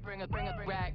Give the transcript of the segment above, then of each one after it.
bring us back.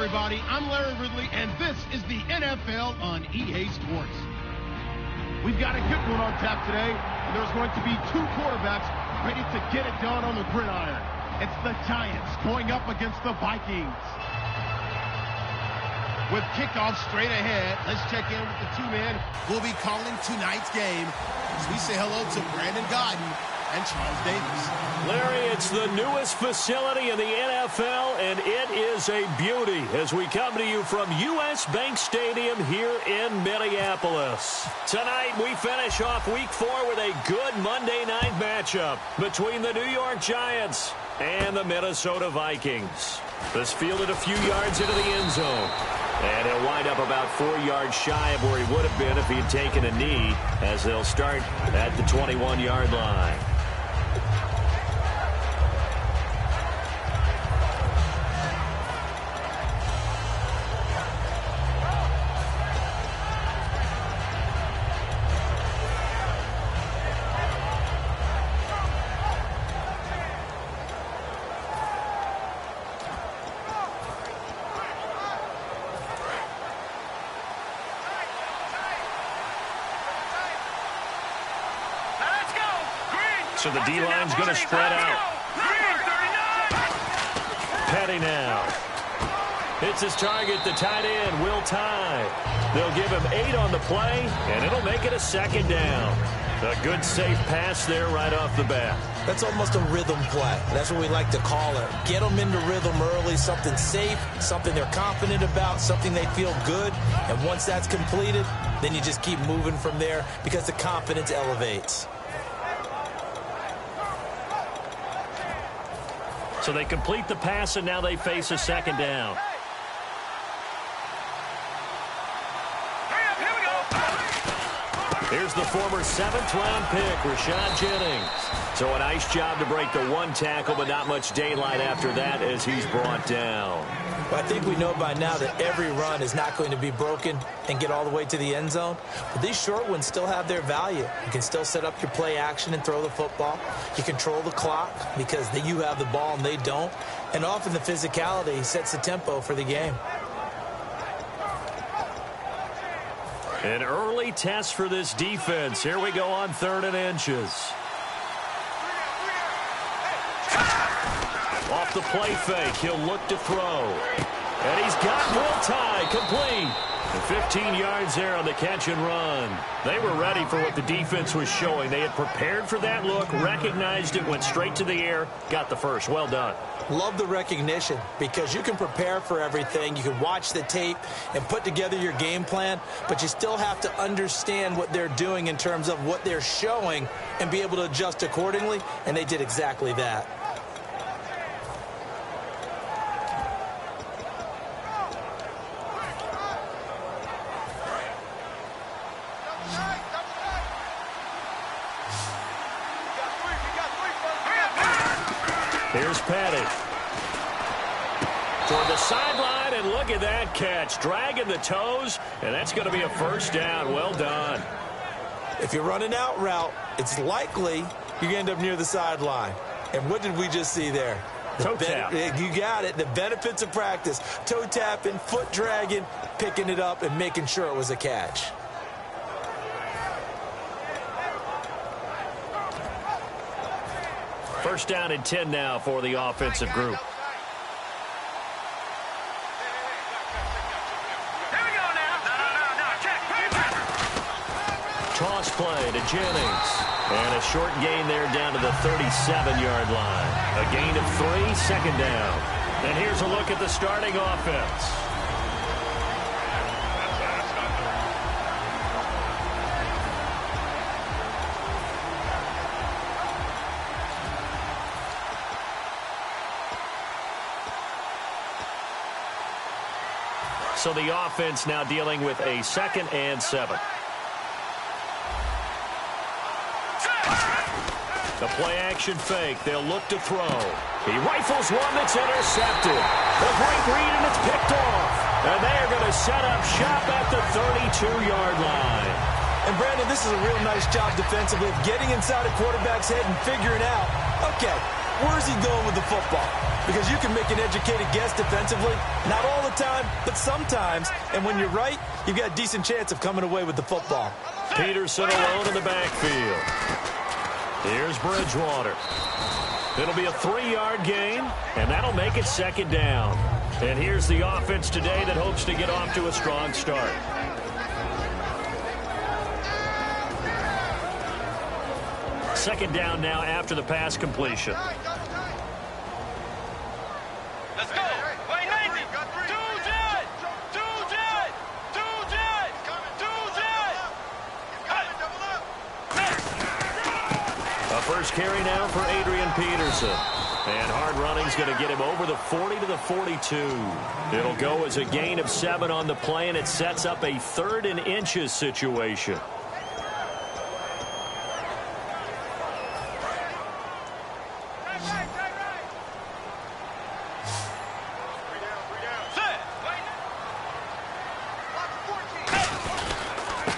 Everybody, I'm Larry Ridley, and this is the NFL on EA Sports. We've got a good one on tap today, and there's going to be two quarterbacks ready to get it done on the gridiron. It's the Giants going up against the Vikings. With kickoff straight ahead, let's check in with the two men who will be calling tonight's game as we say hello to Brandon Godden and Charles Davis. Larry, it's the newest facility in the NFL, and it is a beauty as we come to you from U.S. Bank Stadium here in Minneapolis. Tonight, we finish off Week 4 with a good Monday night matchup between the New York Giants and the Minnesota Vikings. This fielded a few yards into the end zone, and he'll wind up about 4 yards shy of where he would have been if he had taken a knee, as they'll start at the 21-yard line. So the D-line's going to spread out. Petty now. It's his target, the tight end, Will Tye. They'll give him 8 on the play, and it'll make it a second down. A good, safe pass there right off the bat. That's almost a rhythm play. That's what we like to call it. Get them into rhythm early, something safe, something they're confident about, something they feel good. And once that's completed, then you just keep moving from there because the confidence elevates. So they complete the pass, and now they face a second down. Here's the former 7th-round pick, Rashad Jennings. So a nice job to break the one tackle, but not much daylight after that as he's brought down. Well, I think we know by now that every run is not going to be broken and get all the way to the end zone. But these short ones still have their value. You can still set up your play action and throw the football. You control the clock because you have the ball and they don't. And often the physicality sets the tempo for the game. An early test for this defense. Here we go on 3rd and inches. Off the play fake, he'll look to throw. And he's got Will Tye complete. And 15 yards there on the catch and run. They were ready for what the defense was showing. They had prepared for that look, recognized it, went straight to the air, got the first. Well done. Love the recognition because you can prepare for everything. You can watch the tape and put together your game plan, but you still have to understand what they're doing in terms of what they're showing and be able to adjust accordingly, and they did exactly that. Here's Petty. Toward the sideline, and look at that catch. Dragging the toes, and that's going to be a first down. Well done. If you run an out route, it's likely you're going to end up near the sideline. And what did we just see there? Toe tap. You got it. The benefits of practice. Toe tapping, foot dragging, picking it up, and making sure it was a catch. First down and 10 now for the offensive group. Toss play to Jennings. And a short gain there down to the 37-yard line. A gain of 3, second down. And here's a look at the starting offense. So the offense now dealing with a 2nd and 7. The play-action fake. They'll look to throw. He rifles one that's intercepted. The great read, and it's picked off. And they are going to set up shop at the 32-yard line. And, Brandon, this is a real nice job defensively of getting inside a quarterback's head and figuring out, okay, where's he going with the football? Because you can make an educated guess defensively. Not all the time, but sometimes. And when you're right, you've got a decent chance of coming away with the football. Peterson alone in the backfield. Here's Bridgewater. It'll be a 3-yard gain, and that'll make it second down. And here's the offense today that hopes to get off to a strong start. Second down now after the pass completion. Let's go. Wait, Navy. Two jet. A first carry now for Adrian Peterson. And hard running's going to get him over the 40 to the 42. It'll go as a gain of 7 on the play, and it sets up a 3rd and inches situation.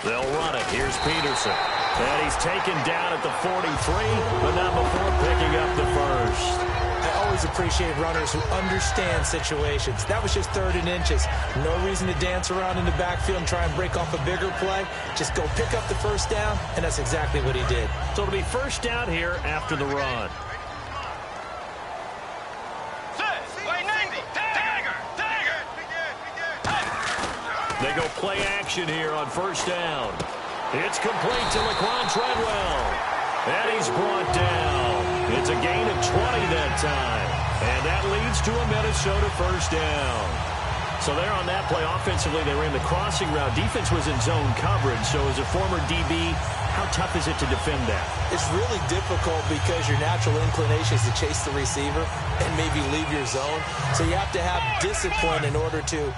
They'll run it. Here's Peterson. And he's taken down at the 43, but not before picking up the first. I always appreciate runners who understand situations. That was just 3rd and inches. No reason to dance around in the backfield and try and break off a bigger play. Just go pick up the first down, and that's exactly what he did. So it'll be first down here after the run. They go play action here on first down. It's complete to Laquan Treadwell. And he's brought down. It's a gain of 20 that time. And that leads to a Minnesota first down. So there on that play, offensively, they ran the crossing route. Defense was in zone coverage. So as a former DB, how tough is it to defend that? It's really difficult because your natural inclination is to chase the receiver and maybe leave your zone. So you have to have discipline in order to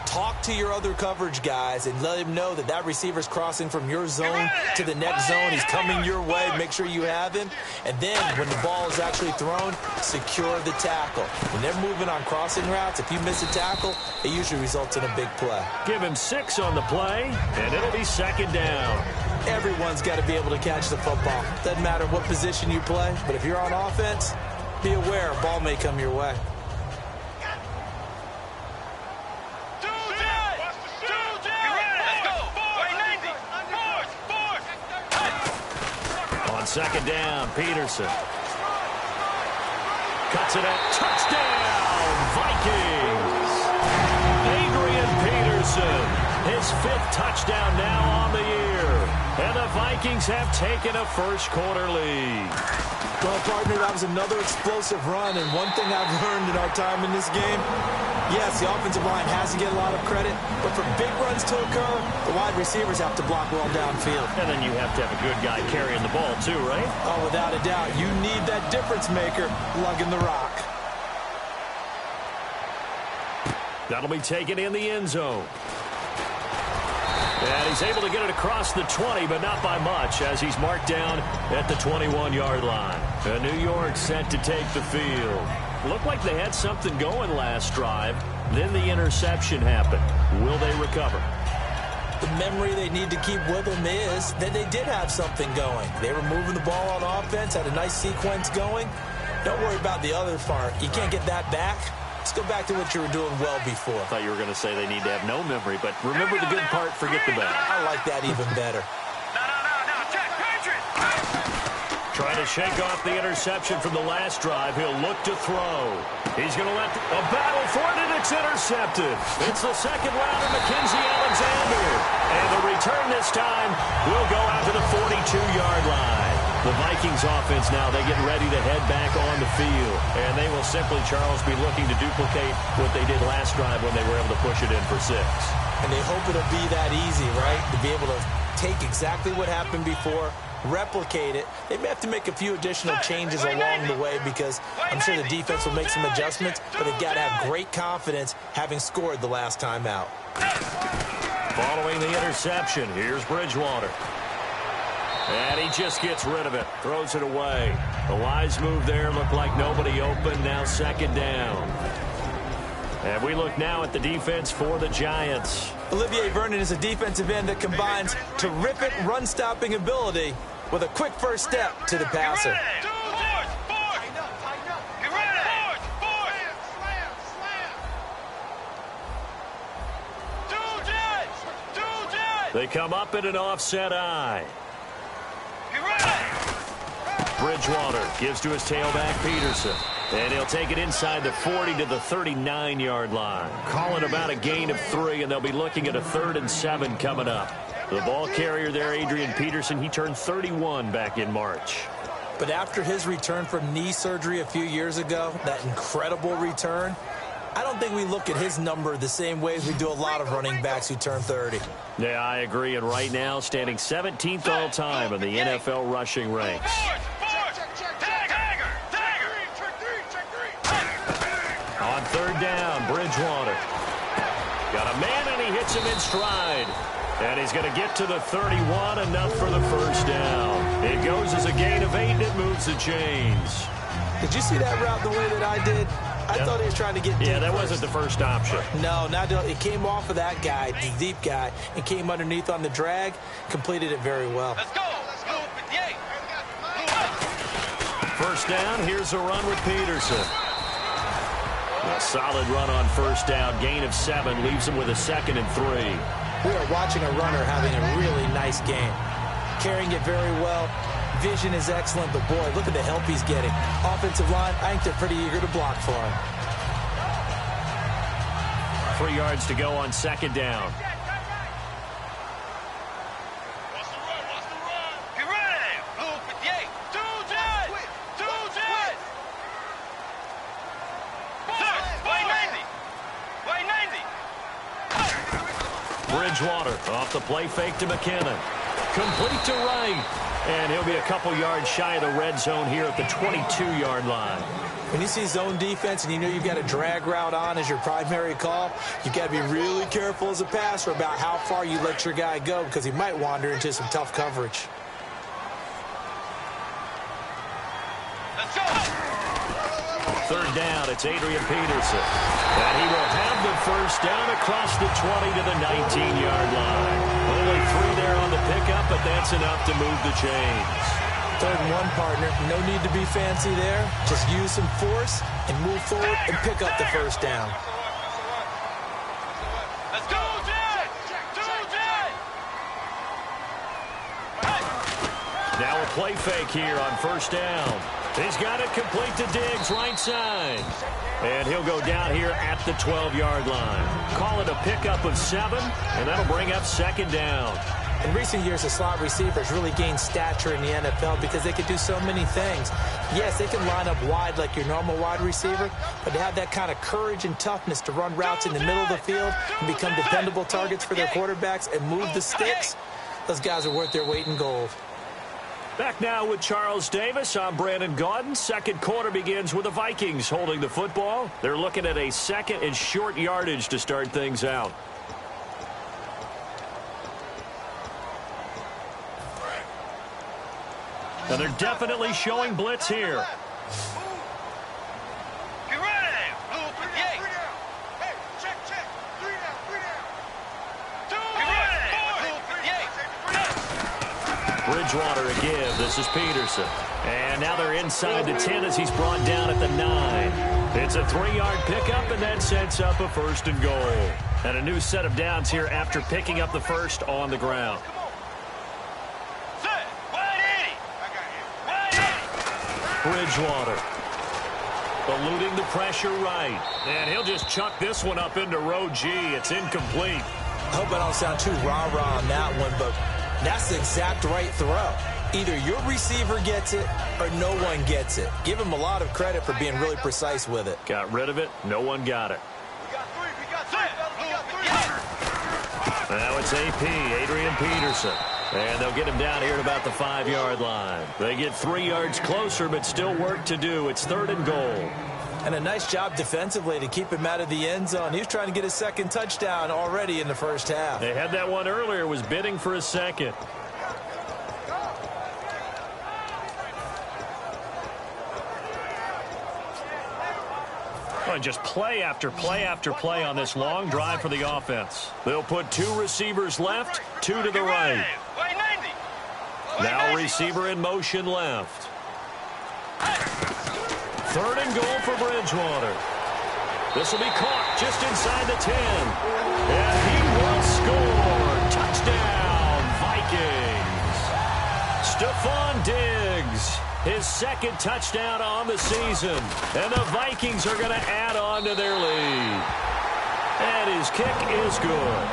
talk to your other coverage guys and let him know that that receiver's crossing from your zone to the next zone. He's coming your way. Make sure you have him. And then when the ball is actually thrown, secure the tackle. When they're moving on crossing routes, if you miss a tackle, it usually results in a big play. Give him 6 on the play, and it'll be second down. Everyone's got to be able to catch the football. Doesn't matter what position you play, but if you're on offense, be aware a ball may come your way. Second down, Peterson. Cuts it out. Touchdown, Vikings. 5th touchdown now on the year. And the Vikings have taken a first-quarter lead. Well, partner, that was another explosive run, and one thing I've learned in our time in this game, yes, the offensive line has to get a lot of credit, but for big runs to occur, the wide receivers have to block well downfield. And then you have to have a good guy carrying the ball too, right? Oh, without a doubt. You need that difference maker lugging the rock. That'll be taken in the end zone. And he's able to get it across the 20, but not by much, as he's marked down at the 21-yard line. And New York set to take the field. Looked like they had something going last drive. Then the interception happened. Will they recover? The memory they need to keep with them is that they did have something going. They were moving the ball on offense, had a nice sequence going. Don't worry about the other part. You can't get that back. Let's go back to what you were doing well before. I thought you were going to say they need to have no memory, but remember the good part, forget the bad. I like that even better. Trying to shake off the interception from the last drive. He'll look to throw. He's going to let a battle for it, and it's intercepted. It's the second round of Mackenzie Alexander. And the return this time will go out to the 42-yard line. The Vikings offense now, they get ready to head back on the field. And they will simply, Charles, be looking to duplicate what they did last drive when they were able to push it in for 6. And they hope it'll be that easy, right? To be able to take exactly what happened before, replicate it. They may have to make a few additional changes along the way because I'm sure the defense will make some adjustments, but they've got to have great confidence having scored the last time out. Following the interception, here's Bridgewater. And he just gets rid of it, throws it away. The wise move there, looked like nobody open, now second down. And we look now at the defense for the Giants. Olivier Vernon is a defensive end that combines terrific run-stopping ability with a quick first step to the passer. They come up in an offset eye. Bridgewater gives to his tailback, Peterson. And he'll take it inside the 40 to the 39-yard line. Calling about a gain of 3, and they'll be looking at a 3rd and 7 coming up. The ball carrier there, Adrian Peterson, he turned 31 back in March. But after his return from knee surgery a few years ago, that incredible return, I don't think we look at his number the same way as we do a lot of running backs who turn 30. Yeah, I agree. And right now, standing 17th all-time in the NFL rushing ranks. On 3rd down, Bridgewater. Got a man, and he hits him in stride. And he's going to get to the 31, enough for the first down. It goes as a gain of 8, and it moves the chains. Did you see that route the way that I did? I thought he was trying to get deep. Yeah, that first. wasn't the first option. No, it came off of that guy, the deep guy, and came underneath on the drag, completed it very well. Let's go. Let's go. 58. First down, here's a run with Peterson. A solid run on first down. Gain of 7 leaves him with a 2nd and 3. We are watching a runner having a really nice game. Carrying it very well. Vision is excellent, but boy, look at the help he's getting. Offensive line, I think they're pretty eager to block for him. 3 yards to go on 2nd down. Get ready. Blue 58. 2 jet. 2 jet. Play 90. Play 90. Bridgewater off the play fake to McKinnon. Complete to right. And he'll be a couple yards shy of the red zone here at the 22-yard line. When you see zone defense and you know you've got a drag route on as your primary call, you've got to be really careful as a passer about how far you let your guy go because he might wander into some tough coverage. Let's go. 3rd down, it's Adrian Peterson. And he will have the first down across the 20 to the 19-yard line. Only 3 there on the pickup, but that's enough to move the chains. 3rd and 1, partner. No need to be fancy there. Just use some force and move forward and pick up the first down. Let's go, Jet. 2 jet. Now a play fake here on first down. He's got it complete to Diggs, right side. And he'll go down here at the 12-yard line. Call it a pickup of 7, and that'll bring up second down. In recent years, the slot receivers really gained stature in the NFL because they could do so many things. Yes, they can line up wide like your normal wide receiver, but to have that kind of courage and toughness to run routes in the middle of the field and become dependable targets for their quarterbacks and move the sticks, those guys are worth their weight in gold. Back now with Charles Davis. I'm Brandon Gaudin. Second quarter begins with the Vikings holding the football. They're looking at a second and short yardage to start things out. And they're definitely showing blitz here. Get ready. Blue 58. Hey, check. 3 down. 2 Blue 58. Bridgewater a give. This is Peterson. And now they're inside the 10 as he's brought down at the 9. It's a 3-yard pickup, and that sets up a first and goal. And a new set of downs here after picking up the first on the ground. Bridgewater eluding the pressure right, and he'll just chuck this one up into row G. It's incomplete. I hope I don't sound too rah-rah on that one, but that's the exact right throw. Either your receiver gets it or no one gets it. Give him a lot of credit for being really precise with it. Got rid of it. No one got it. We got 3. Now it's AP, Adrian Peterson. And they'll get him down here at about the 5-yard line. They get 3 yards closer, but still work to do. It's 3rd and goal. And a nice job defensively to keep him out of the end zone. He was trying to get his second touchdown already in the first half. They had that one earlier, was bidding for a second. And just play after play after play on this long drive for the offense. They'll put 2 receivers left, 2 to the right. Now receiver in motion left. 3rd and goal for Bridgewater. This will be caught just inside the 10. And he will score. Touchdown, Vikings. Stephon Diggs. His second touchdown on the season. And the Vikings are going to add on to their lead. And his kick is good.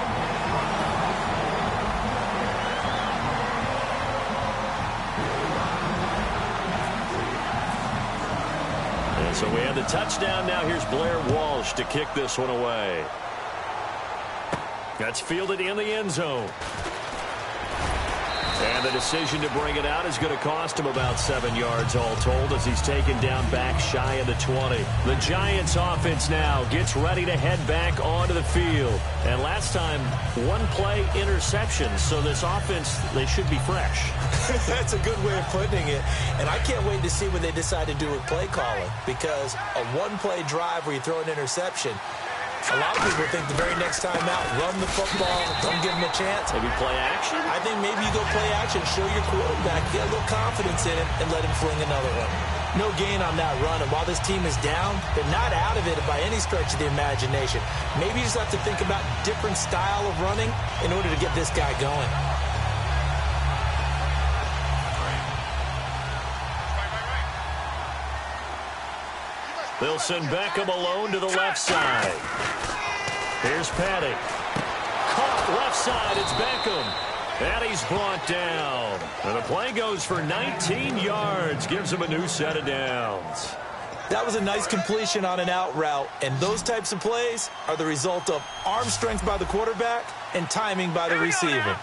And so we have the touchdown. Now here's Blair Walsh to kick this one away. That's fielded in the end zone. And the decision to bring it out is going to cost him about 7 yards all told as he's taken down back shy of the 20. The Giants offense now gets ready to head back onto the field. And last time, 1-play interception. So this offense, they should be fresh. That's a good way of putting it. And I can't wait to see what they decide to do with play calling. Because a 1-play drive where you throw an interception, a lot of people think the very next time out, run the football, don't give him a chance. Maybe play action? I think maybe you go play action, show your quarterback, get a little confidence in him, and let him fling another one. No gain on that run, and while this team is down, they're not out of it by any stretch of the imagination. Maybe you just have to think about different style of running in order to get this guy going. They'll send Beckham alone to the left side. Here's Patty. Caught left side. It's Beckham. And he's brought down. And the play goes for 19 yards. Gives him a new set of downs. That was a nice completion on an out route. And those types of plays are the result of arm strength by the quarterback and timing by the receiver.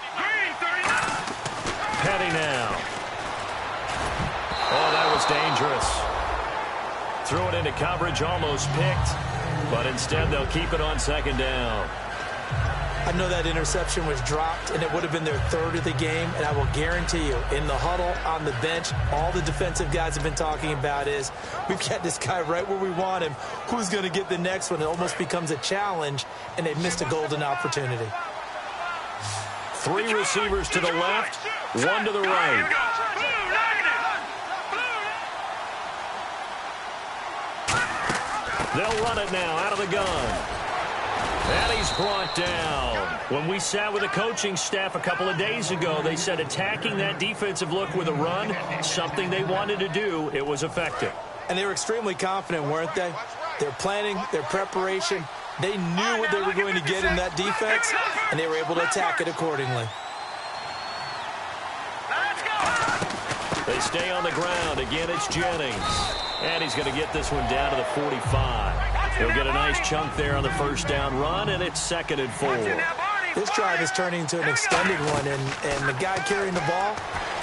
Petty now. Oh, that was dangerous. Threw it into coverage, almost picked, but instead they'll keep it on 2nd down. I know that interception was dropped, and it would have been their 3rd of the game, and I will guarantee you, in the huddle, on the bench, all the defensive guys have been talking about is, we've got this guy right where we want him. Who's going to get the next one? It almost becomes a challenge, and they've missed a golden opportunity. 3 receivers to the left, 1 to the right. They'll run it now out of the gun. And he's brought down. When we sat with the coaching staff a couple of days ago, they said attacking that defensive look with a run, something they wanted to do, it was effective. And they were extremely confident, weren't they? Their planning, their preparation, they knew what they were going to get in that defense, and they were able to attack it accordingly. They stay on the ground. Again, it's Jennings. And he's going to get this one down to the 45. He'll get a nice chunk there on the first down run, and it's 2nd and 4. This drive is turning into an extended one, and the guy carrying the ball,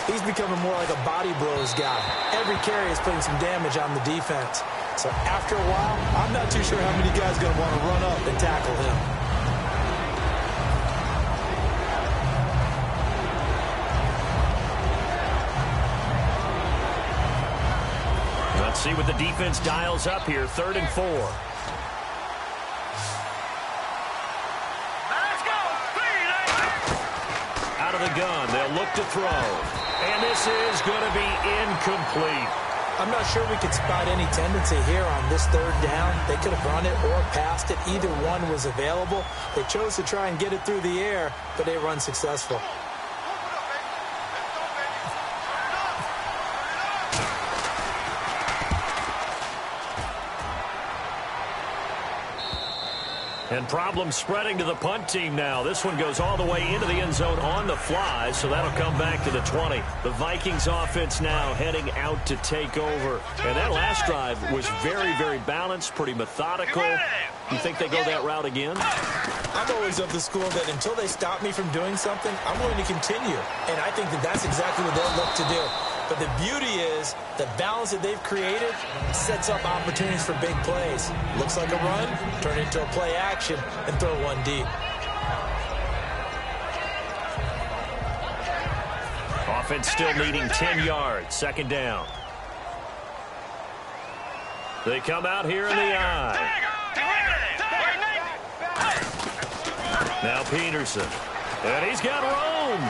he's becoming more like a body blows guy. Every carry is putting some damage on the defense. So after a while, I'm not too sure how many guys are going to want to run up and tackle him. Let's see what the defense dials up here. 3rd and 4. Let's go. Out of the gun. They'll look to throw. And this is going to be incomplete. I'm not sure we could spot any tendency here on this 3rd down. They could have run it or passed it. Either one was available. They chose to try and get it through the air, but they run successful. And problems spreading to the punt team now. This one goes all the way into the end zone on the fly, so that'll come back to the 20. The Vikings offense now heading out to take over. And that last drive was very, very balanced, pretty methodical. You think they go that route again? I'm always of the school that until they stop me from doing something, I'm going to continue. And I think that that's exactly what they'll look to do. But the beauty is the balance that they've created sets up opportunities for big plays. Looks like a run, turn it into a play action, and throw one deep. Offense still needing 10 yards. 2nd down. They come out here in the eye. Now Peterson. And he's got room.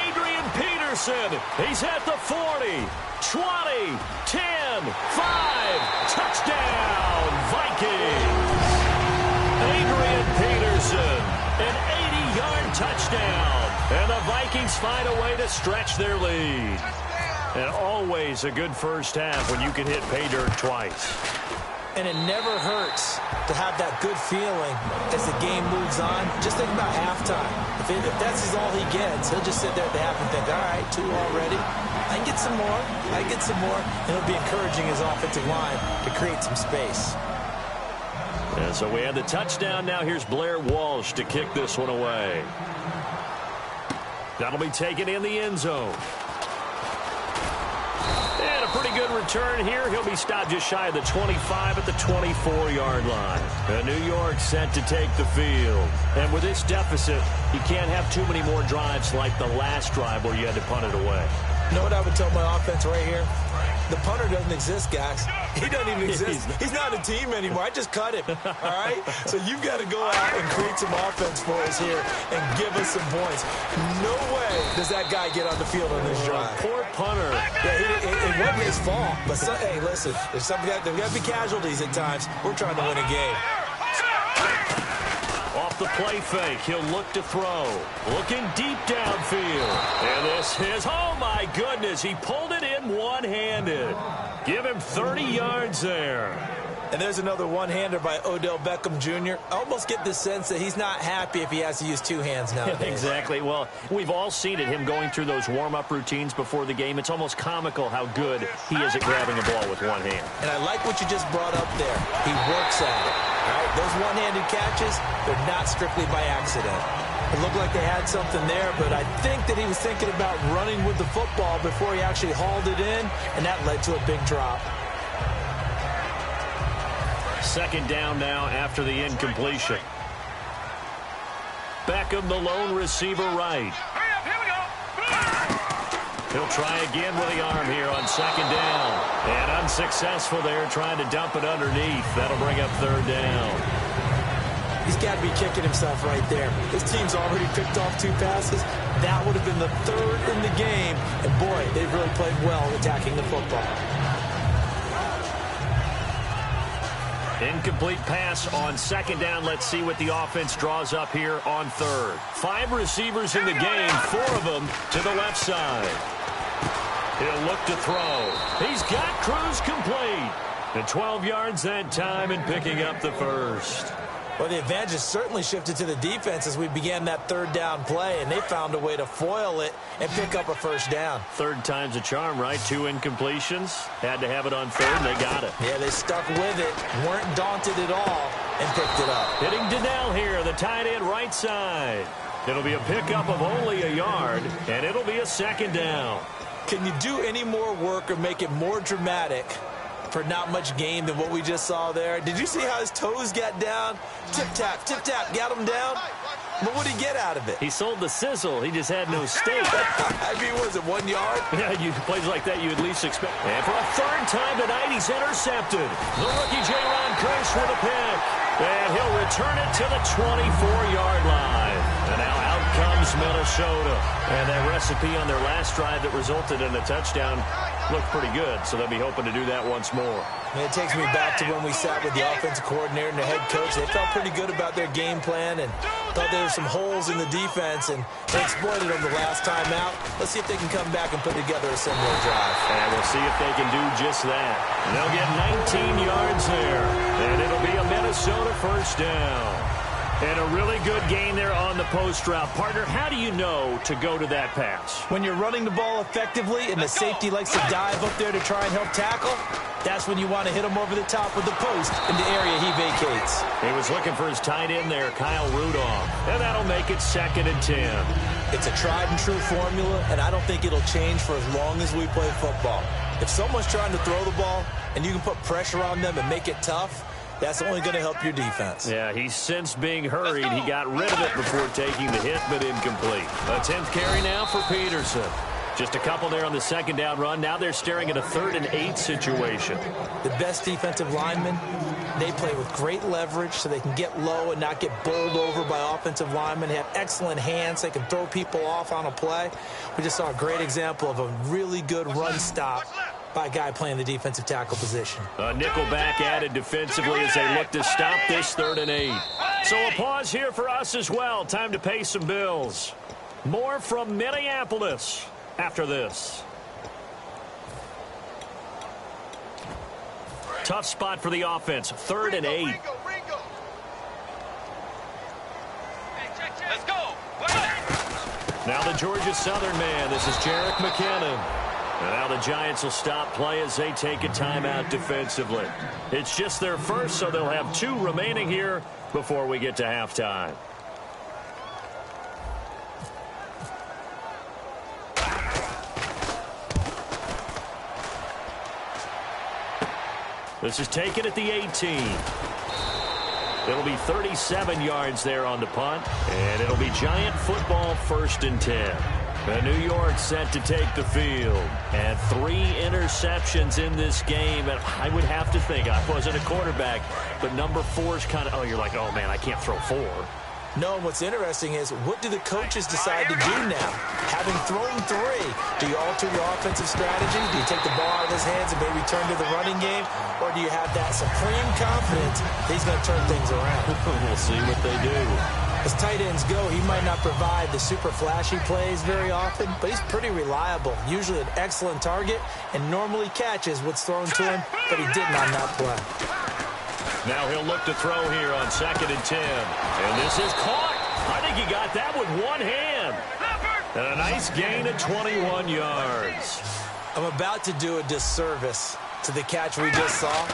Adrian Peterson. He's at the 40, 20, 10, 5. Touchdown, Vikings. Adrian Peterson, an 80-yard touchdown. And the Vikings find a way to stretch their lead. And always a good first half when you can hit pay dirt twice. And it never hurts to have that good feeling as the game moves on. Just think about halftime. If that's all he gets, he'll just sit there at the half and think, all right, 2 already. I can get some more. I can get some more. And he'll be encouraging his offensive line to create some space. And so we have the touchdown. Now here's Blair Walsh to kick this one away. That'll be taken in the end zone. And a pretty good return here. He'll be stopped just shy of the 25 at the 24-yard line. And New York set to take the field. And with this deficit, you can't have too many more drives like the last drive where you had to punt it away. You know what I would tell my offense right here? The punter doesn't exist, guys. He doesn't even exist. He's not a team anymore. I just cut him, all right? So you've got to go out and create some offense for us here and give us some points. No way does that guy get on the field on this drive. Poor punter. Yeah, it wasn't his fault. But, hey, listen, there's got to be casualties at times. We're trying to win a game. Off the play fake, he'll look to throw. Looking deep downfield. And this is, oh my goodness, he pulled it in one-handed. Give him 30 yards there. And there's another one-hander by Odell Beckham Jr. I almost get the sense that he's not happy if he has to use 2 hands nowadays. Exactly. Well, we've all seen it, him going through those warm-up routines before the game. It's almost comical how good he is at grabbing a ball with one hand. And I like what you just brought up there. He works at it. All right? Those one-handed catches, they're not strictly by accident. It looked like they had something there, but I think that he was thinking about running with the football before he actually hauled it in, and that led to a big drop. 2nd down now after the incompletion. Beckham, the lone receiver right. He'll try again with the arm here on 2nd down. And unsuccessful there, trying to dump it underneath. That'll bring up 3rd down. He's got to be kicking himself right there. His team's already picked off 2 passes. That would have been the 3rd in the game. And, boy, they've really played well attacking the football. Incomplete pass on second down. Let's see what the offense draws up here on third. 5 receivers in the game, 4 of them to the left side. He'll look to throw. He's got Cruz complete. And 12 yards that time and picking up the first. Well, the advantage has certainly shifted to the defense as we began that third down play, and they found a way to foil it and pick up a first down. Third time's a charm, right? 2 incompletions. Had to have it on third, and they got it. Yeah, they stuck with it, weren't daunted at all, and picked it up. Hitting Donnell here, the tight end right side. It'll be a pickup of only a yard, and it'll be a second down. Can you do any more work or make it more dramatic for not much gain than what we just saw there? Did you see how his toes got down? Tip-tap, got him down. But what did he get out of it? He sold the sizzle. He just had no steak. I mean, was it 1 yard? Yeah, plays like that you at least expect. And for a third time tonight, he's intercepted. The rookie J-Ron Curse with a pick. And he'll return it to the 24-yard line. And now out comes Minnesota. And that recipe on their last drive that resulted in a touchdown looked pretty good, so they'll be hoping to do that once more. And it takes me back to when we sat with the offensive coordinator and the head coach. They felt pretty good about their game plan and thought there were some holes in the defense, and they exploited them the last time out. Let's see if they can come back and put together a similar drive. And we'll see if they can do just that. And they'll get 19 yards there, and it'll be a Minnesota first down. And a really good gain there on the post route. Partner, how do you know to go to that pass? When you're running the ball effectively and the safety likes to dive up there to try and help tackle, that's when you want to hit him over the top with the post in the area he vacates. He was looking for his tight end there, Kyle Rudolph. And that'll make it 2nd and 10. It's a tried and true formula, and I don't think it'll change for as long as we play football. If someone's trying to throw the ball and you can put pressure on them and make it tough, that's only going to help your defense. Yeah, he's since being hurried. He got rid of it before taking the hit, but incomplete. A 10th carry now for Peterson. Just a couple there on the second down run. Now they're staring at a 3rd and 8 situation. The best defensive linemen, they play with great leverage so they can get low and not get bowled over by offensive linemen. They have excellent hands. They can throw people off on a play. We just saw a great example of a really good run stop by a guy playing the defensive tackle position. A nickel back added defensively as they look to stop this 3rd and 8. So a pause here for us as well. Time to pay some bills. More from Minneapolis after this. Tough spot for the offense. 3rd and 8. Let's go. Now the Georgia Southern man. This is Jerick McKinnon. And now the Giants will stop play as they take a timeout defensively. It's just their first, so they'll have 2 remaining here before we get to halftime. This is taken at the 18. It'll be 37 yards there on the punt, and it'll be Giant football 1st and 10. New York set to take the field. And 3 interceptions in this game. And I would have to think, I wasn't a quarterback, but number 4 is kind of, you're like, oh, man, I can't throw 4. No, what's interesting is, what do the coaches decide to do now? Having thrown 3, do you alter your offensive strategy? Do you take the ball out of his hands and maybe turn to the running game? Or do you have that supreme confidence that he's going to turn things around? We'll see what they do. As tight ends go, he might not provide the super flashy plays very often, but he's pretty reliable, usually an excellent target, and normally catches what's thrown to him, but he didn't on that play. Now he'll look to throw here on 2nd and 10. And this is caught. I think he got that with one hand. And a nice gain of 21 yards. I'm about to do a disservice to the catch we just saw.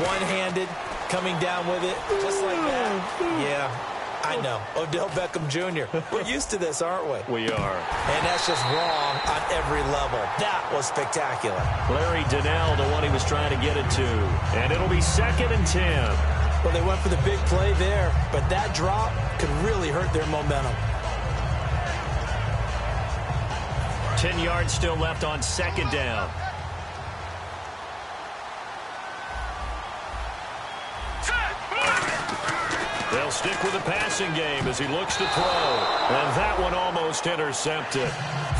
One-handed, coming down with it, just like that. Yeah. I know. Odell Beckham Jr. We're used to this, aren't we? We are. And that's just wrong on every level. That was spectacular. Larry Donnell, the one he was trying to get it to. And it'll be 2nd and 10. Well, they went for the big play there, but that drop could really hurt their momentum. 10 yards still left on 2nd down. They'll stick with the passing game as he looks to throw. And that one almost intercepted.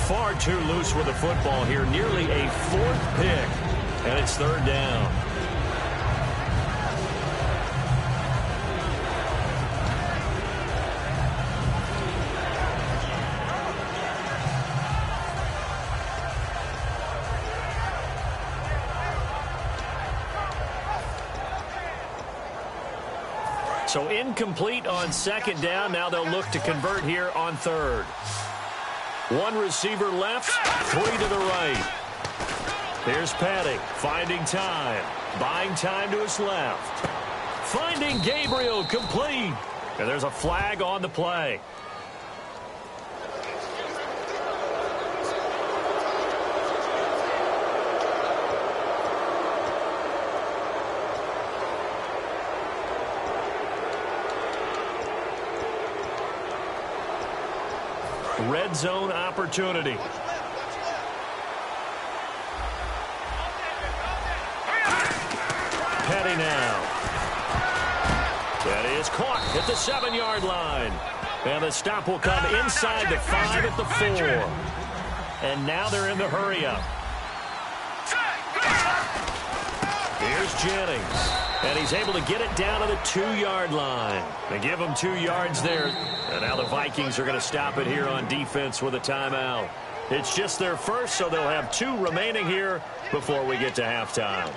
Far too loose with the football here. Nearly a 4th pick. And it's 3rd down. So incomplete on second down. Now they'll look to convert here on third. One receiver left, three to the right. Here's Petty finding time, buying time to his left. Finding Gabriel, complete. And there's a flag on the play. Red zone opportunity. Petty now. That is caught at the 7-yard line. And the stop will come inside the 5 at the 4. And now they're in the hurry-up. Here's Jennings. And he's able to get it down to the 2-yard line. They give him 2 yards there. And now the Vikings are going to stop it here on defense with a timeout. It's just their first, so they'll have 2 remaining here before we get to halftime.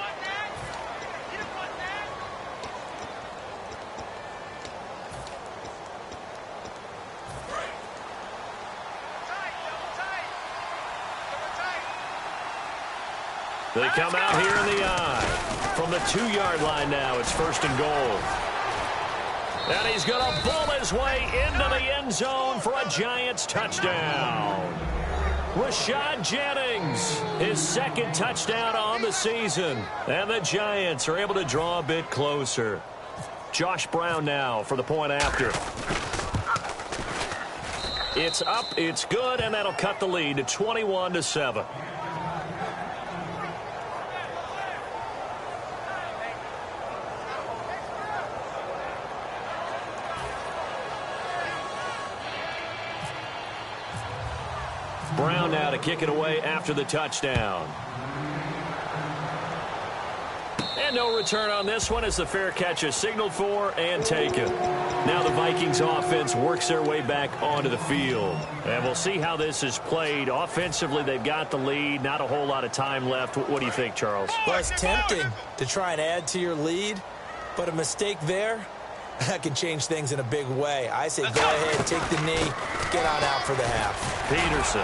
They come out here in the eye. From the 2-yard line now, it's 1st and goal. And he's going to ball his way into the end zone for a Giants touchdown. Rashad Jennings, his 2nd touchdown on the season. And the Giants are able to draw a bit closer. Josh Brown now for the point after. It's up, it's good, and that'll cut the lead to 21-7. Brown now to kick it away after the touchdown. And no return on this one as the fair catch is signaled for and taken. Now the Vikings offense works their way back onto the field. And we'll see how this is played. Offensively, they've got the lead. Not a whole lot of time left. What do you think, Charles? Well, it's tempting to try and add to your lead, but a mistake there, that can change things in a big way. I say go ahead, take the knee, get on out for the half. Peterson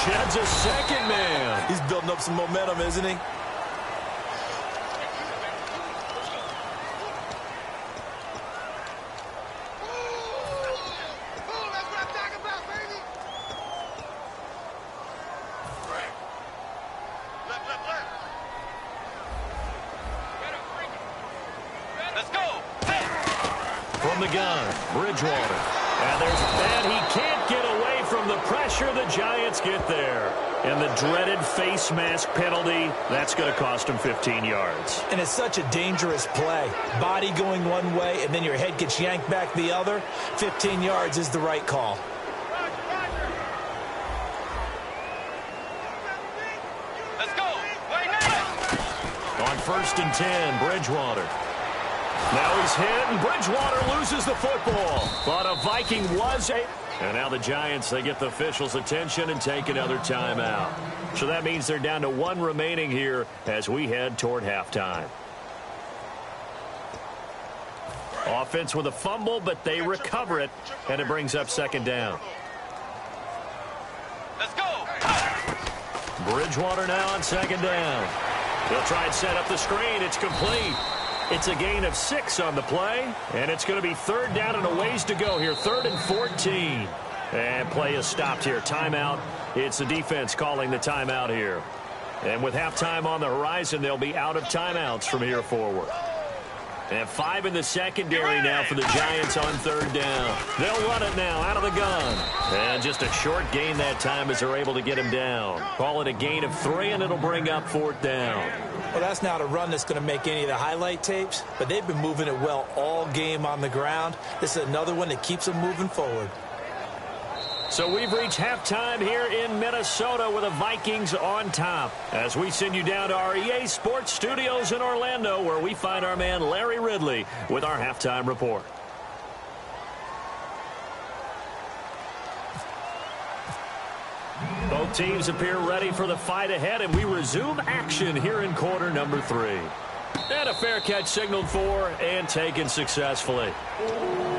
sheds a second man. He's building up some momentum, isn't he? From the gun, Bridgewater. And he can't get away from the pressure. The Giants get there. And the dreaded face mask penalty, that's going to cost him 15 yards. And it's such a dangerous play. Body going one way, and then your head gets yanked back the other. 15 yards is the right call. Let's go. On 1st and 10, Bridgewater. Now he's hit, and Bridgewater loses the football. But a Viking was a... And now the Giants, they get the officials' attention and take another timeout. So that means they're down to 1 remaining here as we head toward halftime. Offense with a fumble, but they recover it, and it brings up 2nd down. Let's go. Bridgewater now on 2nd down. They'll try and set up the screen. It's complete. It's a gain of 6 on the play, and it's going to be 3rd down and a ways to go here. 3rd and 14. And play is stopped here. Timeout. It's the defense calling the timeout here. And with halftime on the horizon, they'll be out of timeouts from here forward. And 5 in the secondary now for the Giants on 3rd down. They'll run it now out of the gun. And just a short gain that time as they're able to get him down. Call it a gain of 3, and it'll bring up 4th down. Well, that's not a run that's going to make any of the highlight tapes, but they've been moving it well all game on the ground. This is another one that keeps them moving forward. So we've reached halftime here in Minnesota with the Vikings on top. As we send you down to our EA Sports Studios in Orlando, where we find our man Larry Ridley with our halftime report. Both teams appear ready for the fight ahead, and we resume action here in quarter number 3. And a fair catch signaled for and taken successfully.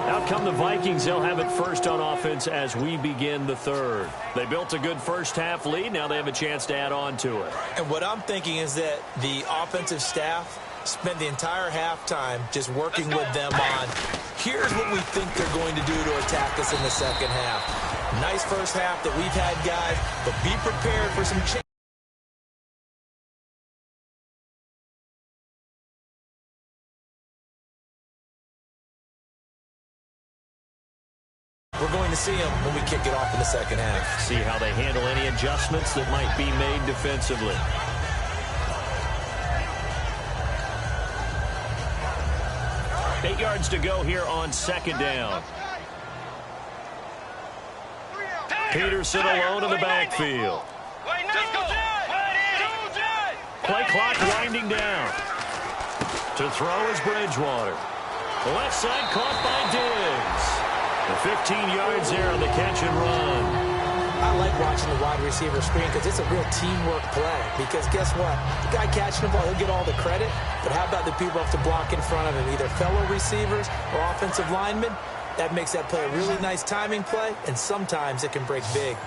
Out come the Vikings. They'll have it first on offense as we begin the third. They built a good first-half lead. Now they have a chance to add on to it. And what I'm thinking is that the offensive staff spent the entire halftime just working with them on, here's what we think they're going to do to attack us in the second half. Nice first half that we've had, guys, but be prepared for some change. We're going to see them when we kick it off in the second half. See how they handle any adjustments that might be made defensively. Eight yards to go here on second down. Peterson alone in the backfield. Play clock winding down. To throw is Bridgewater. Left side caught by Diggs. 15 yards there on the catch and run. I like watching the wide receiver screen because it's a real teamwork play. Because guess what? The guy catching the ball, he'll get all the credit. But how about the people have to block in front of him, either fellow receivers or offensive linemen? That makes that play a really nice timing play, and sometimes it can break big.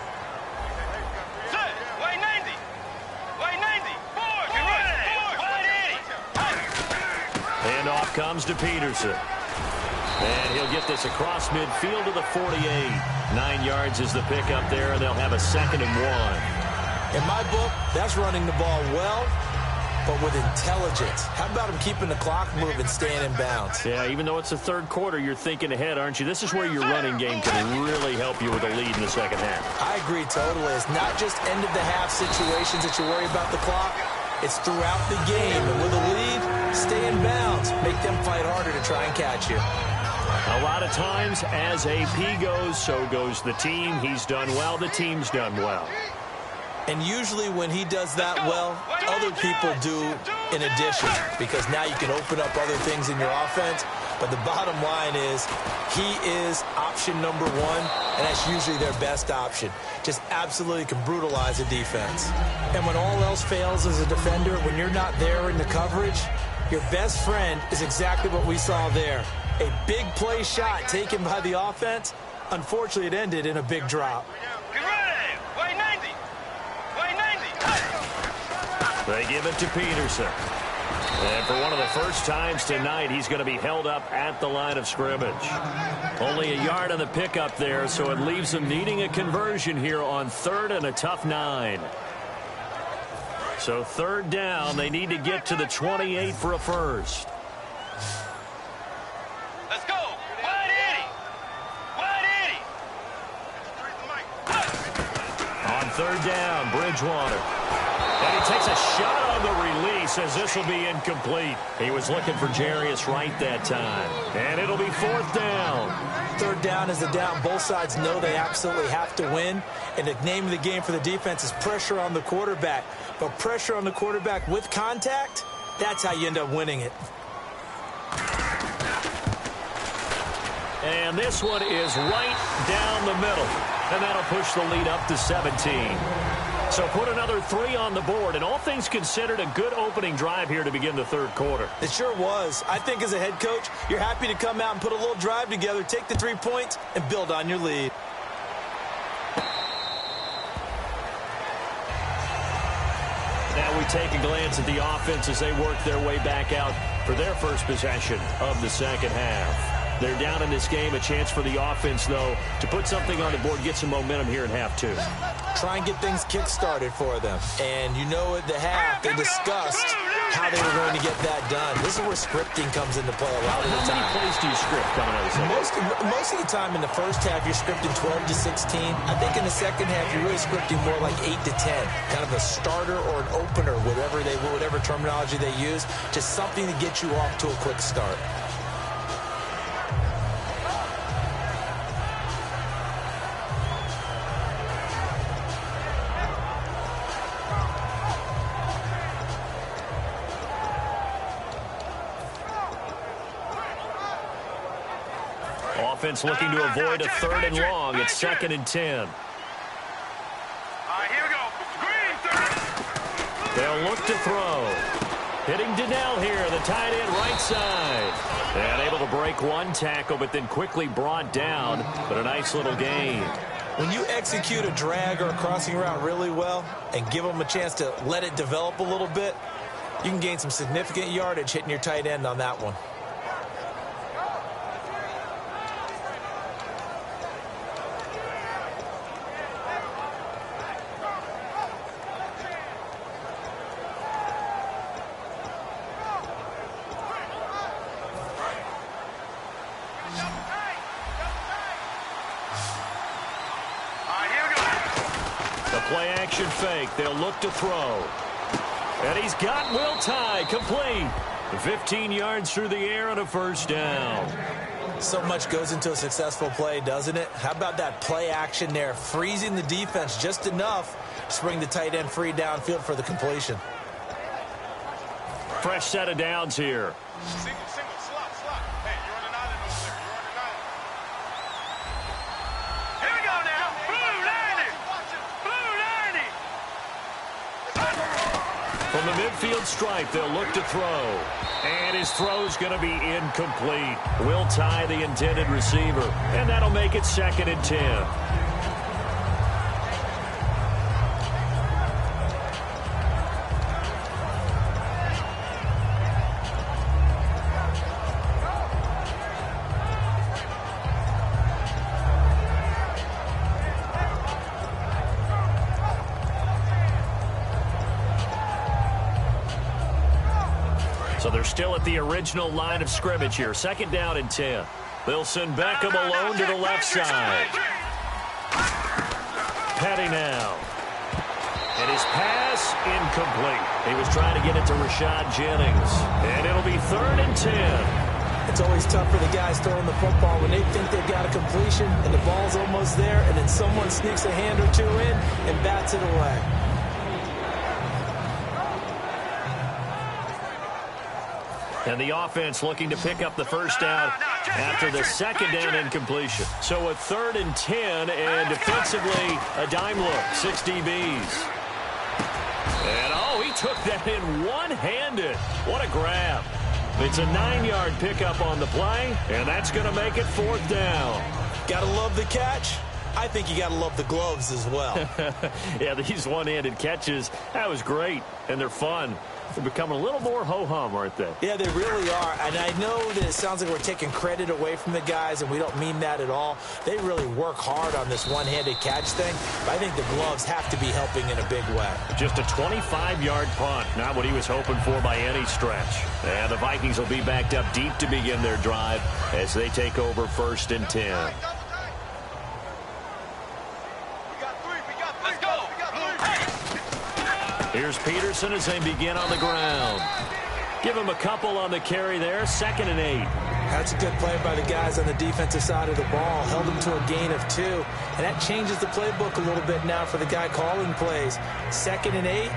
And off comes to Peterson. And he'll get this across midfield to the 48. 9 yards is the pickup there, and they'll have a 2nd and 1. In my book, that's running the ball well, but with intelligence. How about him keeping the clock moving, staying in bounds? Yeah, even though it's the third quarter, you're thinking ahead, aren't you? This is where your running game can really help you with a lead in the second half. I agree totally. It's not just end-of-the-half situations that you worry about the clock. It's throughout the game. And with a lead, stay in bounds. Make them fight harder to try and catch you. A lot of times, as AP goes, so goes the team. He's done well. The team's done well. And usually when he does that well, other people do in addition, because now you can open up other things in your offense. But the bottom line is he is option number one, and that's usually their best option. Just absolutely can brutalize a defense. And when all else fails as a defender, when you're not there in the coverage, your best friend is exactly what we saw there. A big play shot taken by the offense. Unfortunately, it ended in a big drop. They give it to Peterson. And for one of the first times tonight, he's going to be held up at the line of scrimmage. Only a yard on the pickup there, so it leaves them needing a conversion here on 3rd and a tough 9. So 3rd down, they need to get to the 28 for a first. Let's go. Wide Eddie. Wide Eddie. On 3rd down, Bridgewater. And he takes a shot on the release as this will be incomplete. He was looking for Jarius Wright that time. And it'll be 4th down. 3rd down is the down. Both sides know they absolutely have to win. And the name of the game for the defense is pressure on the quarterback. But pressure on the quarterback with contact, that's how you end up winning it. And this one is right down the middle. And that'll push the lead up to 17. So put another 3 on the board, and all things considered, a good opening drive here to begin the 3rd quarter. It sure was. I think as a head coach, you're happy to come out and put a little drive together, take the 3 points, and build on your lead. Now we take a glance at the offense as they work their way back out for their first possession of the second half. They're down in this game. A chance for the offense, though, to put something on the board, get some momentum here in half 2. Try and get things kick-started for them. And you know at the half, they discussed how they were going to get that done. This is where scripting comes into play a lot of the time. How many plays do you script coming out of the second? Most of the time in the first half, you're scripting 12 to 16. I think in the second half, you're really scripting more like 8 to 10. Kind of a starter or an opener, whatever terminology they use. Just something to get you off to a quick start. Offense looking to avoid a 3rd and long. It's 2nd and 10. All right, here we go. Green, 30. They'll look to throw. Hitting Donnell here, the tight end right side. And able to break one tackle, but then quickly brought down. But a nice little gain. When you execute a drag or a crossing route really well and give them a chance to let it develop a little bit, you can gain some significant yardage hitting your tight end on that one. Play-action fake. They'll look to throw. And he's got Will Tye complete. 15 yards through the air and a first down. So much goes into a successful play, doesn't it? How about that play action there, freezing the defense just enough to bring the tight end free downfield for the completion. Fresh set of downs here. Single, slot. Hey, you're on an island over there. You're on an island. Here we go now. Blue 90. From the midfield stripe, they'll look to throw. And his throw's going to be incomplete. Will Tye the intended receiver. And that'll make it 2nd and 10. So they're still at the original line of scrimmage here. 2nd down and 10. They'll send Beckham alone to the left side. Petty now. And his pass incomplete. He was trying to get it to Rashad Jennings. And it'll be 3rd and 10. It's always tough for the guys throwing the football when they think they've got a completion and the ball's almost there, and then someone sneaks a hand or two in and bats it away. And the offense looking to pick up the first down after the 2nd down incompletion. So a 3rd and 10, and defensively a dime look, 6 DBs. And oh, he took that in one-handed. What a grab. It's a 9-yard pickup on the play, and that's going to make it 4th down. Gotta love the catch. I think you gotta love the gloves as well. Yeah, these one-handed catches, that was great, and they're fun. They're becoming a little more ho-hum, aren't they? Yeah, they really are. And I know that it sounds like we're taking credit away from the guys, and we don't mean that at all. They really work hard on this one-handed catch thing. But I think the gloves have to be helping in a big way. Just a 25-yard punt, not what he was hoping for by any stretch. And the Vikings will be backed up deep to begin their drive as they take over 1st and 10. Here's Peterson as they begin on the ground. Give him a couple on the carry there. 2nd and 8. That's a good play by the guys on the defensive side of the ball. Held him to a gain of 2. And that changes the playbook a little bit now for the guy calling plays. 2nd and 8.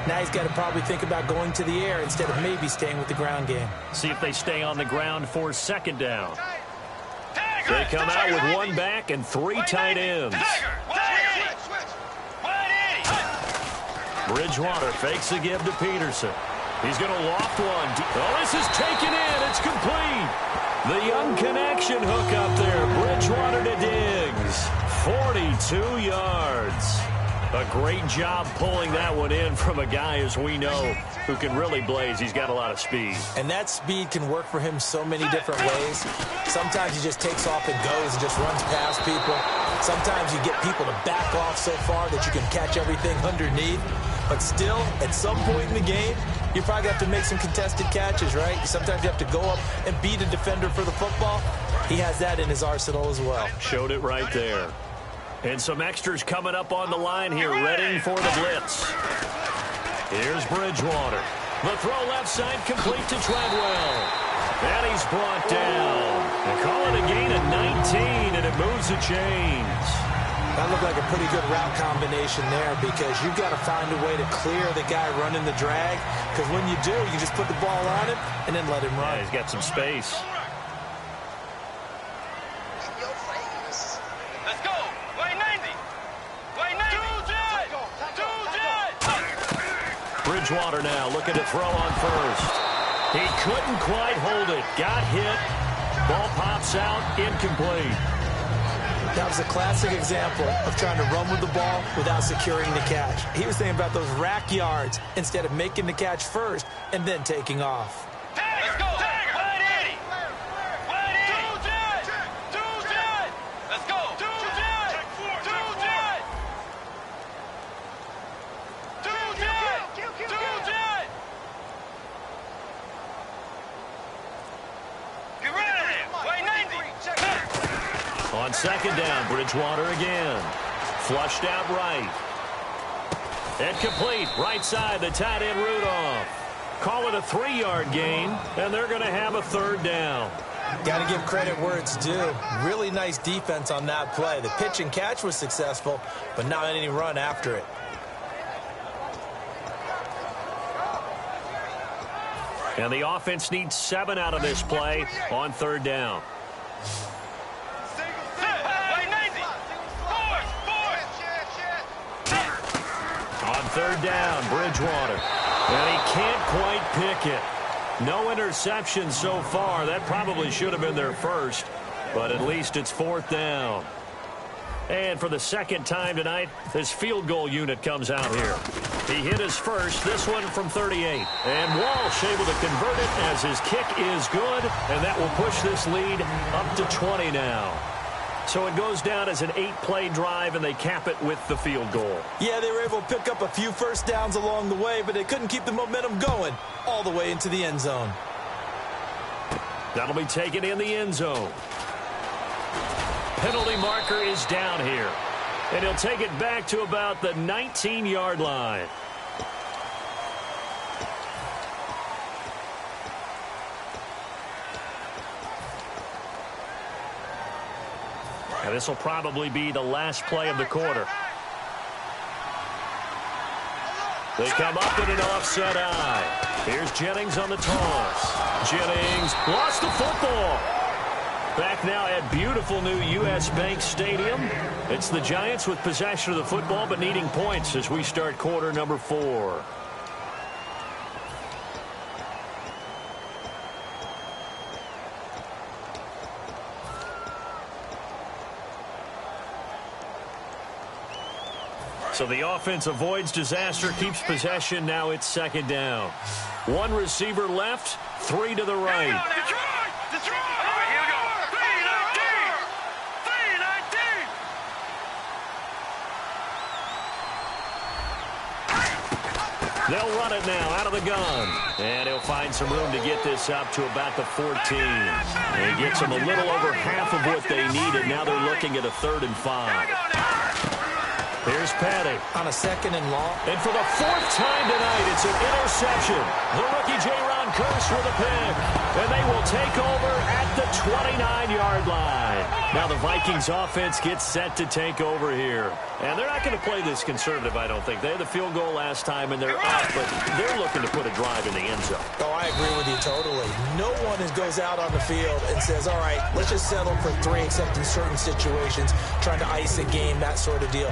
Now he's got to probably think about going to the air instead of maybe staying with the ground game. See if they stay on the ground for 2nd down. They come out with one back and 3 tight ends. Bridgewater fakes the give to Peterson. He's going to loft one. Oh, this is taken in. It's complete. The young connection hook up there. Bridgewater to Diggs. 42 yards. A great job pulling that one in from a guy, as we know, who can really blaze. He's got a lot of speed. And that speed can work for him so many different ways. Sometimes he just takes off and goes and just runs past people. Sometimes you get people to back off so far that you can catch everything underneath. But still, at some point in the game, you probably have to make some contested catches, right? Sometimes you have to go up and beat a defender for the football. He has that in his arsenal as well. Showed it right there. And some extras coming up on the line here, readying for the blitz. Here's Bridgewater. The throw left side complete to Treadwell. And he's brought down. They call it a gain of 19, and it moves the chains. That looked like a pretty good route combination there because you've got to find a way to clear the guy running the drag. Because when you do, you just put the ball on him and then let him run. Yeah, he's got some space. Let's go. Way 90. Way 90. Bridgewater now looking to throw on first. He couldn't quite hold it. Got hit. Ball pops out. Incomplete. That was a classic example of trying to run with the ball without securing the catch. He was thinking about those rack yards instead of making the catch first and then taking off. Let's go. 180. 180. 2-10. Let's go. 2-10. 2-10. 2-10. 2-10. Get ready. 190. On second down, Bridgewater again. Flushed out right. And complete. Right side, the tight end Rudolph. Call it a 3-yard gain, and they're going to have a third down. Got to give credit where it's due. Really nice defense on that play. The pitch and catch was successful, but not any run after it. And the offense needs 7 out of this play on third down. On third down, Bridgewater. And he can't quite pick it. No interceptions so far. That probably should have been their first, but at least it's fourth down. And for the second time tonight, this field goal unit comes out here. He hit his first, this one from 38. And Walsh able to convert it as his kick is good, and that will push this lead up to 20 now. So it goes down as an 8-play drive, and they cap it with the field goal. Yeah, they were able to pick up a few first downs along the way, but they couldn't keep the momentum going all the way into the end zone. That'll be taken in the end zone. Penalty marker is down here. And he'll take it back to about the 19-yard line. And this will probably be the last play of the quarter. They come up in an offset eye. Here's Jennings on the toss. Jennings lost the football. Back now at beautiful new U.S. Bank Stadium. It's the Giants with possession of the football but needing points as we start quarter number 4. So the offense avoids disaster, keeps possession. Now it's second down. 1 receiver left, 3 to the right. Detroit! All right, here we go. 3-19. They'll run it now out of the gun. And he'll find some room to get this up to about the 14. And he gets them a little over half of what they needed. Now they're looking at a 3rd and 5. Here's Patty. On a 2nd and long. And for the 4th time tonight, it's an interception. The rookie J-Ron Curse with a pick. And they will take over at the 29-yard line. Now the Vikings offense gets set to take over here. And they're not going to play this conservative, I don't think. They had the field goal last time, and they're up, but they're looking to put a drive in the end zone. Oh, I agree with you totally. No one goes out on the field and says, all right, let's just settle for 3, except in certain situations, trying to ice a game, that sort of deal.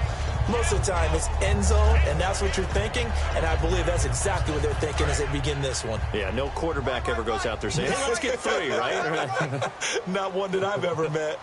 Most of the time, it's end zone, and that's what you're thinking, and I believe that's exactly what they're thinking as they begin this one. Yeah, no quarterback ever goes out there saying, hey, let's get 3, right? Not one that I've ever met.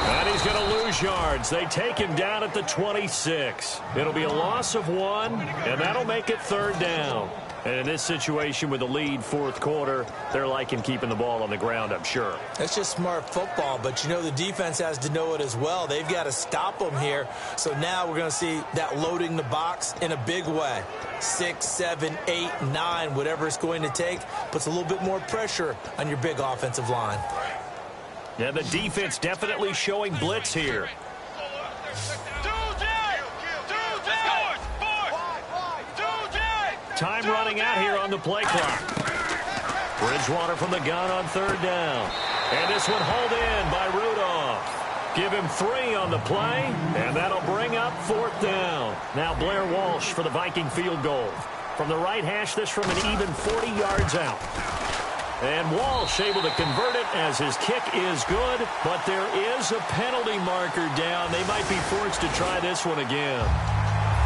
And he's going to lose yards. They take him down at the 26. It'll be a loss of 1, and that'll make it 3rd down. And in this situation with the lead 4th quarter, they're liking keeping the ball on the ground, I'm sure. That's just smart football, but you know the defense has to know it as well. They've got to stop them here. So now we're going to see that loading the box in a big way. 6, 7, 8, 9, whatever it's going to take, puts a little bit more pressure on your big offensive line. Yeah, the defense definitely showing blitz here. Time running out here on the play clock. Bridgewater from the gun on 3rd down. And this one hauled in by Rudolph. Give him 3 on the play, and that'll bring up 4th down. Now Blair Walsh for the Viking field goal. From the right hash, this from an even 40 yards out. And Walsh able to convert it as his kick is good, but there is a penalty marker down. They might be forced to try this one again.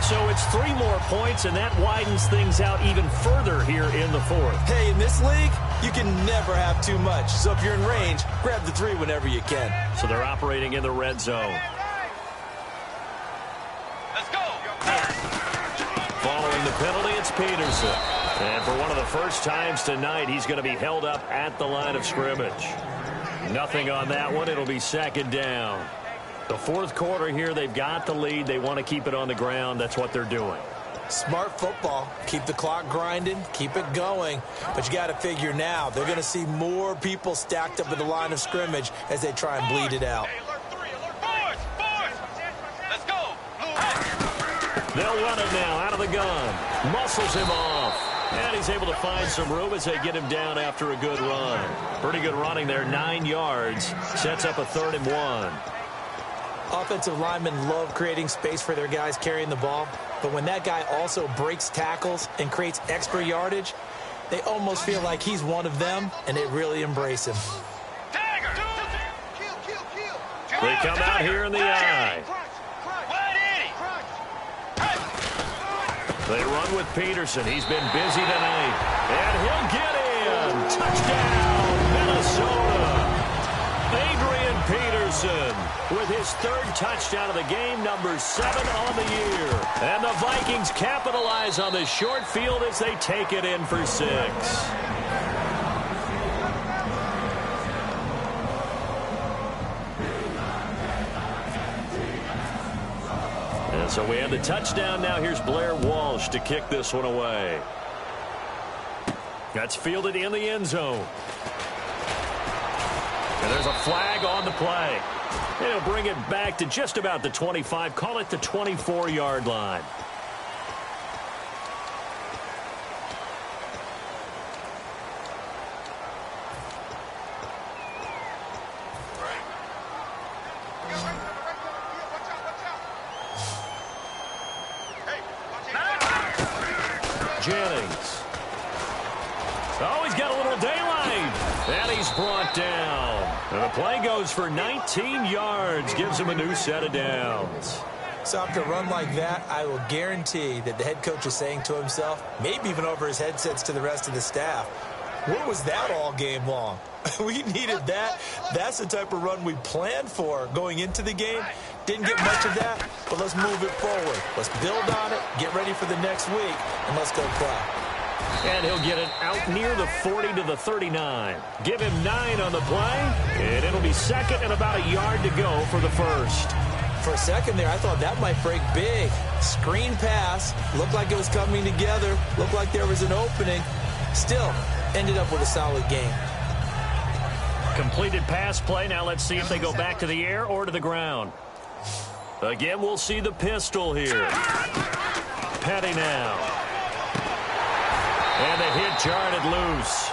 So it's 3 more points, and that widens things out even further here in the fourth. Hey, in this league, you can never have too much. So if you're in range, grab the 3 whenever you can. So they're operating in the red zone. Let's go. Following the penalty, it's Peterson. And for one of the first times tonight, he's going to be held up at the line of scrimmage. Nothing on that one. It'll be second down. The fourth quarter here, they've got the lead. They want to keep it on the ground. That's what they're doing. Smart football. Keep the clock grinding. Keep it going. But you got to figure now, they're going to see more people stacked up at the line of scrimmage as they try and bleed it out. Let's go. They'll run it now out of the gun. Muscles him off. And he's able to find some room as they get him down after a good run. Pretty good running there, 9 yards. Sets up a 3rd and 1. Offensive linemen love creating space for their guys carrying the ball. But when that guy also breaks tackles and creates extra yardage, they almost feel like he's one of them, and they really embrace him. They come out here in the eye. They run with Peterson. He's been busy tonight. And he'll get in. Touchdown, Minnesota. Adrian Peterson with his 3rd touchdown of the game, number 7 on the year. And the Vikings capitalize on the short field as they take it in for 6. And so we have the touchdown. Now here's Blair Walsh to kick this one away. That's fielded in the end zone. And there's a flag on the play. It'll bring it back to just about the 25. Call it the 24-yard line. Jennings. Oh, he's got a little daylight. And he's brought down. And the play goes for 19 yards. Gives him a new set of downs. So after a run like that, I will guarantee that the head coach is saying to himself, maybe even over his headsets to the rest of the staff, where was that all game long? We needed that. That's the type of run we planned for going into the game. Didn't get much of that, but let's move it forward. Let's build on it, get ready for the next week, and let's go play. And he'll get it out near the 40 to the 39. Give him 9 on the play, and it'll be second and about a yard to go for the first. For a second there, I thought that might break big. Screen pass, looked like it was coming together, looked like there was an opening. Still, ended up with a solid game. Completed pass play. Now let's see if they go back to the air or to the ground. Again, we'll see the pistol here. Petty now. And the hit jarred it loose.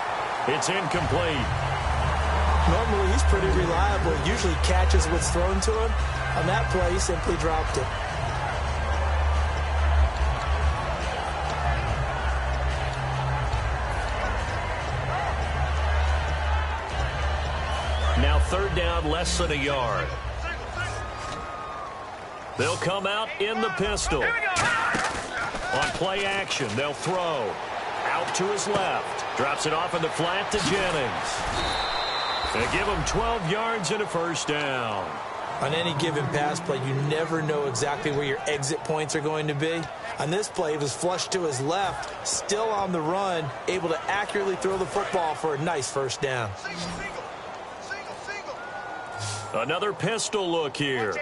It's incomplete. Normally, he's pretty reliable. Usually catches what's thrown to him. On that play, he simply dropped it. Now 3rd down, less than a yard. They'll come out in the pistol. On play action, they'll throw. Out to his left. Drops it off in the flat to Jennings. They give him 12 yards and a first down. On any given pass play, you never know exactly where your exit points are going to be. On this play, it was flushed to his left, still on the run, able to accurately throw the football for a nice first down. Another pistol look here.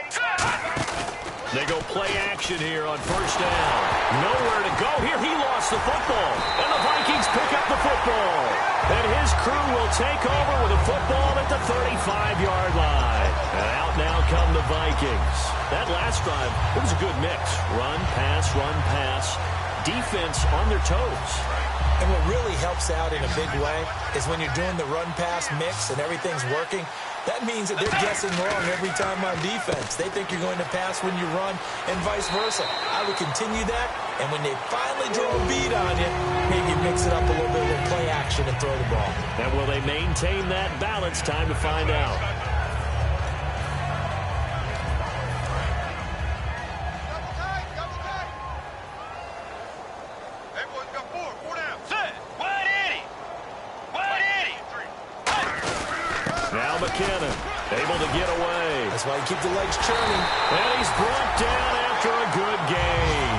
They go play action here on first down. Nowhere to go here. He lost the football. And the Vikings pick up the football. And his crew will take over with a football at the 35-yard line. And out now come the Vikings. That last drive, it was a good mix. Run, pass, defense on their toes. And what really helps out in a big way is when you're doing the run-pass mix and everything's working, that means that they're guessing wrong every time on defense. They think you're going to pass when you run and vice versa. I would continue that, and when they finally draw a beat on you, maybe mix it up a little bit with play action. action and throw the ball. And will they maintain that balance? Time to find out. Now McKinnon, able to get away. That's why you keep the legs churning. And he's brought down after a good gain.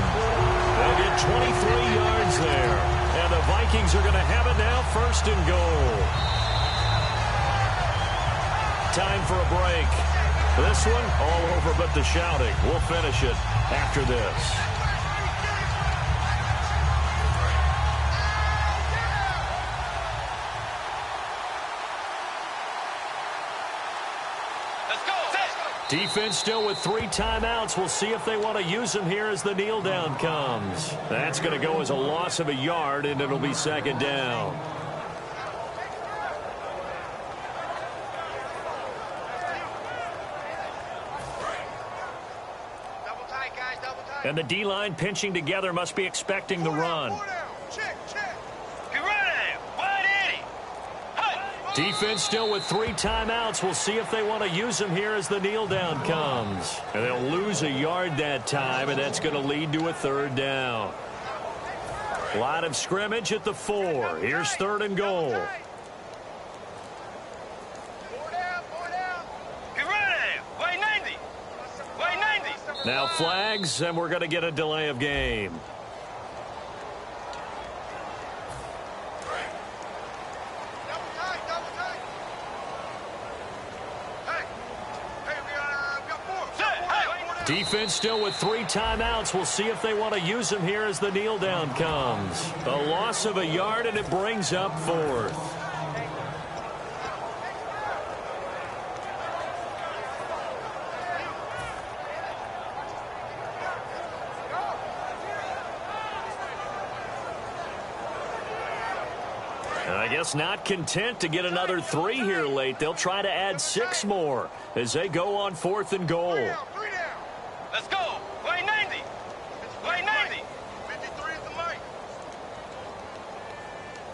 They'll get 23 yards there. And the Vikings are going to have it now, 1st and goal. Time for a break. This one, all over but the shouting. We'll finish it after this. Defense still with 3 timeouts. We'll see if they want to use them here as the kneel down comes. That's going to go as a loss of a yard, and it'll be 2nd down. And the D-line pinching together must be expecting the run. Defense still with 3 timeouts. We'll see if they want to use them here as the kneel down comes. And they'll lose a yard that time, and that's going to lead to a 3rd down. Line of scrimmage at the 4. Here's 3rd and goal. Now flags, and we're going to get a delay of game. Defense still with 3 timeouts. We'll see if they want to use them here as the kneel down comes. A loss of a yard, and it brings up 4th. And I guess not content to get another 3 here late. They'll try to add 6 more as they go on 4th and goal. Let's go. Play 90. Play 90. 53 is the mic.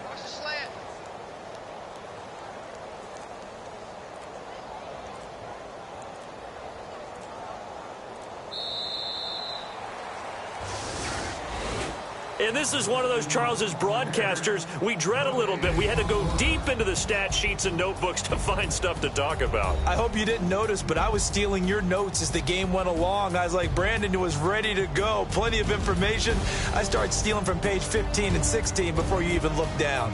Watch the slant. And this is one of those, Charles's broadcasters we dread a little bit. We had to go deep into the stat sheets and notebooks to find stuff to talk about. I hope you didn't notice, but I was stealing your notes as the game went along. I was like, Brandon was ready to go. Plenty of information. I started stealing from page 15 and 16 before you even looked down.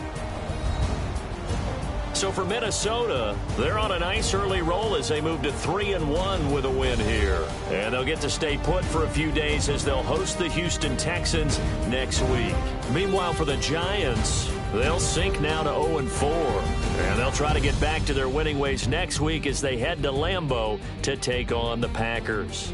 So for Minnesota, they're on a nice early roll as they move to 3-1 with a win here. And they'll get to stay put for a few days as they'll host the Houston Texans next week. Meanwhile, for the Giants, they'll sink now to 0-4. And they'll try to get back to their winning ways next week as they head to Lambeau to take on the Packers.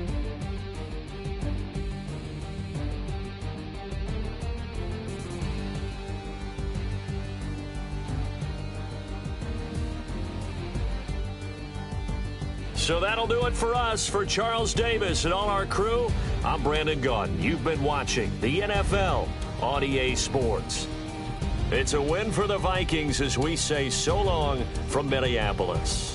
So that'll do it for us. For Charles Davis and all our crew, I'm Brandon Gaudin. You've been watching the NFL on EA Sports. It's a win for the Vikings as we say so long from Minneapolis.